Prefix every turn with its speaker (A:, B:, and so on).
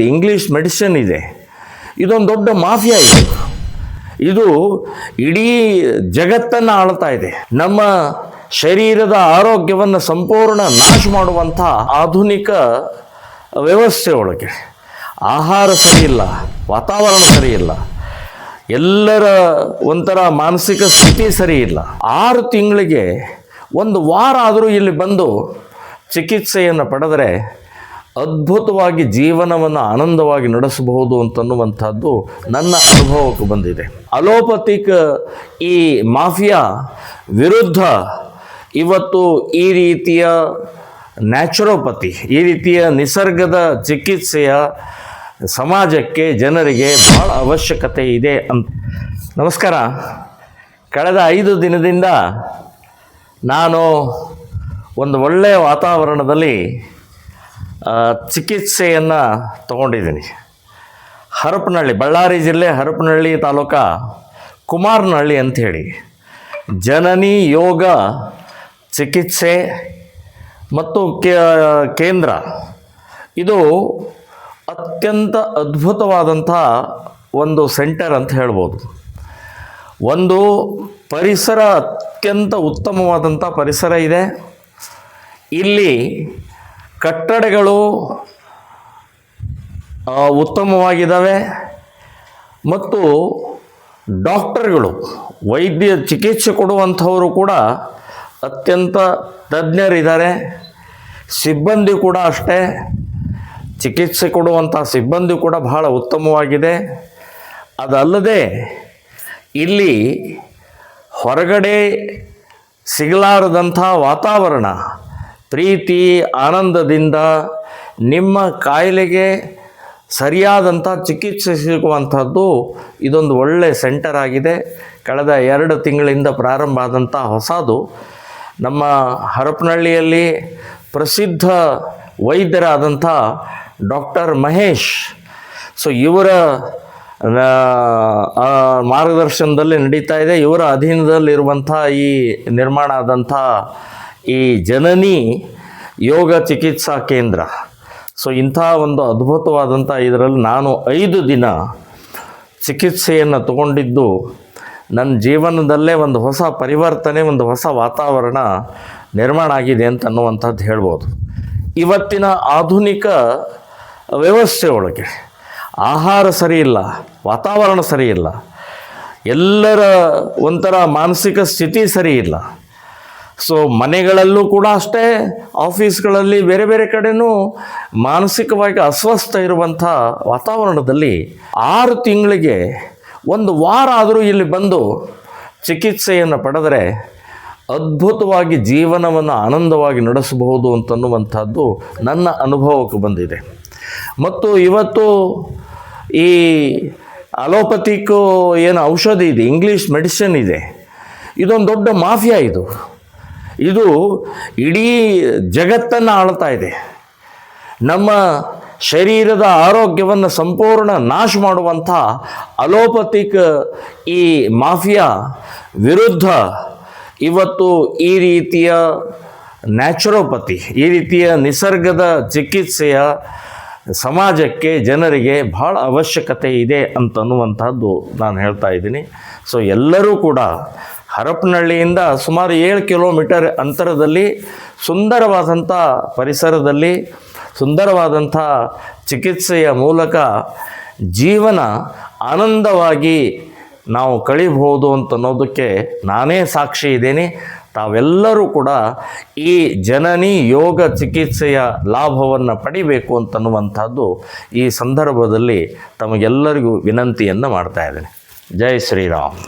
A: English medicine ಇದೆ, ಇದೊಂದು ದೊಡ್ಡ ಮಾಫಿಯಾ ಇದೆ. ಇದು ಇಡೀ ಜಗತ್ತನ್ನು ಆಳ್ತಾ ಇದೆ. ನಮ್ಮ ಶರೀರದ ಆರೋಗ್ಯವನ್ನು ಸಂಪೂರ್ಣ ನಾಶ ಮಾಡುವಂಥ ಆಧುನಿಕ ವ್ಯವಸ್ಥೆ ಒಳಗೆ ಆಹಾರ ಸರಿಯಿಲ್ಲ, ವಾತಾವರಣ ಸರಿಯಿಲ್ಲ, ಎಲ್ಲರ ಒಂಥರ ಮಾನಸಿಕ ಸ್ಥಿತಿ ಸರಿಯಿಲ್ಲ. 6 ತಿಂಗಳಿಗೆ 1 ವಾರ ಆದರೂ ಇಲ್ಲಿ ಬಂದು ಚಿಕಿತ್ಸೆಯನ್ನು ಪಡೆದರೆ ಅದ್ಭುತವಾಗಿ ಜೀವನವನ್ನು ಆನಂದವಾಗಿ ನಡೆಸಬಹುದು ಅಂತನ್ನುವಂಥದ್ದು ನನ್ನ ಅನುಭವಕ್ಕೆ ಬಂದಿದೆ. ಅಲೋಪತಿಕ್ ಈ ಮಾಫಿಯಾ ವಿರುದ್ಧ ಇವತ್ತು ಈ ರೀತಿಯ ನ್ಯಾಚುರೋಪತಿ, ಈ ರೀತಿಯ ನಿಸರ್ಗದ ಚಿಕಿತ್ಸೆಯ ಸಮಾಜಕ್ಕೆ, ಜನರಿಗೆ ಭಾಳ ಅವಶ್ಯಕತೆ ಇದೆ ಅಂತ. ನಮಸ್ಕಾರ. ಕಳೆದ 5 ದಿನದಿಂದ ನಾನು ಒಂದು ಒಳ್ಳೆಯ ವಾತಾವರಣದಲ್ಲಿ ಚಿಕಿತ್ಸೆಯನ್ನು ತಗೊಂಡಿದ್ದೀನಿ. ಹರಪನಹಳ್ಳಿ, ಬಳ್ಳಾರಿ ಜಿಲ್ಲೆ ಹರಪನಹಳ್ಳಿ ತಾಲೂಕು ಕುಮಾರನಹಳ್ಳಿ ಅಂಥೇಳಿ ಜನನಿ ಯೋಗ ಚಿಕಿತ್ಸೆ ಮತ್ತು ಕೇಂದ್ರ. ಇದು ಅತ್ಯಂತ ಅದ್ಭುತವಾದಂಥ ಒಂದು ಸೆಂಟರ್ ಅಂತ ಹೇಳ್ಬೋದು. ಒಂದು ಪರಿಸರ, ಅತ್ಯಂತ ಉತ್ತಮವಾದಂಥ ಪರಿಸರ ಇದೆ. ಇಲ್ಲಿ ಕಟ್ಟಡಗಳು ಉತ್ತಮವಾಗಿದ್ದಾವೆ ಮತ್ತು ಡಾಕ್ಟರ್ಗಳು, ವೈದ್ಯ ಚಿಕಿತ್ಸೆ ಕೊಡುವಂಥವರು ಕೂಡ ಅತ್ಯಂತ ತಜ್ಞರಿದ್ದಾರೆ. ಸಿಬ್ಬಂದಿ ಕೂಡ ಅಷ್ಟೇ, ಚಿಕಿತ್ಸೆ ಕೊಡುವಂಥ ಸಿಬ್ಬಂದಿ ಕೂಡ ಬಹಳ ಉತ್ತಮವಾಗಿದೆ. ಅದಲ್ಲದೆ ಇಲ್ಲಿ ಹೊರಗಡೆ ಸಿಗಲಾರದಂಥ ವಾತಾವರಣ, ಪ್ರೀತಿ ಆನಂದದಿಂದ ನಿಮ್ಮ ಕಾಯಿಲೆಗೆ ಸರಿಯಾದಂಥ ಚಿಕಿತ್ಸೆ ಸಿಗುವಂಥದ್ದು ಇದೊಂದು ಒಳ್ಳೆಯ ಸೆಂಟರ್ ಆಗಿದೆ. ಕಳೆದ 2 ತಿಂಗಳಿಂದ ಪ್ರಾರಂಭ ಆದಂಥ ಹೊಸದು. ನಮ್ಮ ಹರಪನಹಳ್ಳಿಯಲ್ಲಿ ಪ್ರಸಿದ್ಧ ವೈದ್ಯರಾದಂಥ ಡಾಕ್ಟರ್ ಮಹೇಶ್, ಸೊ ಇವರ ಮಾರ್ಗದರ್ಶನದಲ್ಲಿ ನಡೀತಾ ಇದೆ. ಇವರ ಅಧೀನದಲ್ಲಿರುವಂಥ ಈ ನಿರ್ಮಾಣ ಆದಂಥ ಈ ಜನನಿ ಯೋಗ ಚಿಕಿತ್ಸಾ ಕೇಂದ್ರ. ಸೊ ಇಂಥ ಒಂದು ಅದ್ಭುತವಾದಂಥ ಇದರಲ್ಲಿ ನಾನು 5 ದಿನ ಚಿಕಿತ್ಸೆಯನ್ನು ತಗೊಂಡಿದ್ದು ನನ್ನ ಜೀವನದಲ್ಲೇ ಒಂದು ಹೊಸ ಪರಿವರ್ತನೆ, ಒಂದು ಹೊಸ ವಾತಾವರಣ ನಿರ್ಮಾಣ ಆಗಿದೆ ಅಂತ ಅನ್ನುವಂಥದ್ದು ಹೇಳ್ಬೋದು. ಇವತ್ತಿನ ಆಧುನಿಕ ವ್ಯವಸ್ಥೆ ಒಳಗೆ ಆಹಾರ ಸರಿಯಿಲ್ಲ, ವಾತಾವರಣ ಸರಿಯಿಲ್ಲ, ಎಲ್ಲರ ಒಂಥರ ಮಾನಸಿಕ ಸ್ಥಿತಿ ಸರಿಯಿಲ್ಲ. ಸೊ ಮನೆಗಳಲ್ಲೂ ಕೂಡ ಅಷ್ಟೇ, ಆಫೀಸ್ಗಳಲ್ಲಿ ಬೇರೆ ಬೇರೆ ಕಡೆಯೂ ಮಾನಸಿಕವಾಗಿ ಅಸ್ವಸ್ಥ ಇರುವಂಥ ವಾತಾವರಣದಲ್ಲಿ 6 ತಿಂಗಳಿಗೆ 1 ವಾರ ಆದರೂ ಇಲ್ಲಿ ಬಂದು ಚಿಕಿತ್ಸೆಯನ್ನು ಪಡೆದರೆ ಅದ್ಭುತವಾಗಿ ಜೀವನವನ್ನು ಆನಂದವಾಗಿ ನಡೆಸಬಹುದು ಅಂತನ್ನುವಂಥದ್ದು ನನ್ನ ಅನುಭವಕ್ಕೆ ಬಂದಿದೆ. ಮತ್ತು ಇವತ್ತು ಈ ಅಲೋಪತಿಕ್ ಏನು ಔಷಧಿ ಇದೆ, ಇಂಗ್ಲೀಷ್ ಮೆಡಿಸಿನ್ ಇದೆ, ಇದೊಂದು ದೊಡ್ಡ ಮಾಫಿಯಾ. ಇದು ಇಡೀ ಜಗತ್ತನ್ನು ಆಳ್ತಾ ಇದೆ. ನಮ್ಮ ಶರೀರದ ಆರೋಗ್ಯವನ್ನು ಸಂಪೂರ್ಣ ನಾಶ ಮಾಡುವಂಥ ಅಲೋಪತಿಕ್ ಈ ಮಾಫಿಯಾ ವಿರುದ್ಧ ಇವತ್ತು ಈ ರೀತಿಯ ನ್ಯಾಚುರೋಪತಿ, ಈ ರೀತಿಯ ನಿಸರ್ಗದ ಚಿಕಿತ್ಸೆಯ ಸಮಾಜಕ್ಕೆ, ಜನರಿಗೆ ಭಾಳ ಅವಶ್ಯಕತೆ ಇದೆ ಅಂತನ್ನುವಂಥದ್ದು ನಾನು ಹೇಳ್ತಾ ಇದ್ದೀನಿ. ಸೊ ಎಲ್ಲರೂ ಕೂಡ ಹರಪನಹಳ್ಳಿಯಿಂದ ಸುಮಾರು 7 ಕಿಲೋಮೀಟರ್ ಅಂತರದಲ್ಲಿ ಸುಂದರವಾದಂಥ ಪರಿಸರದಲ್ಲಿ ಸುಂದರವಾದಂಥ ಚಿಕಿತ್ಸೆಯ ಮೂಲಕ ಜೀವನ ಆನಂದವಾಗಿ ನಾವು ಕಳಿಬಹುದು ಅಂತನ್ನೋದಕ್ಕೆ ನಾನೇ ಸಾಕ್ಷಿ ಇದ್ದೇನೆ. ತಾವೆಲ್ಲರೂ ಕೂಡ ಈ ಜನನಿ ಯೋಗ ಚಿಕಿತ್ಸೆಯ ಲಾಭವನ್ನು ಪಡಿಬೇಕು ಅಂತನ್ನುವಂಥದ್ದು ಈ ಸಂದರ್ಭದಲ್ಲಿ ತಮಗೆಲ್ಲರಿಗೂ ವಿನಂತಿಯನ್ನು ಮಾಡ್ತಾ ಇದ್ದೇನೆ. ಜೈ ಶ್ರೀರಾಮ್.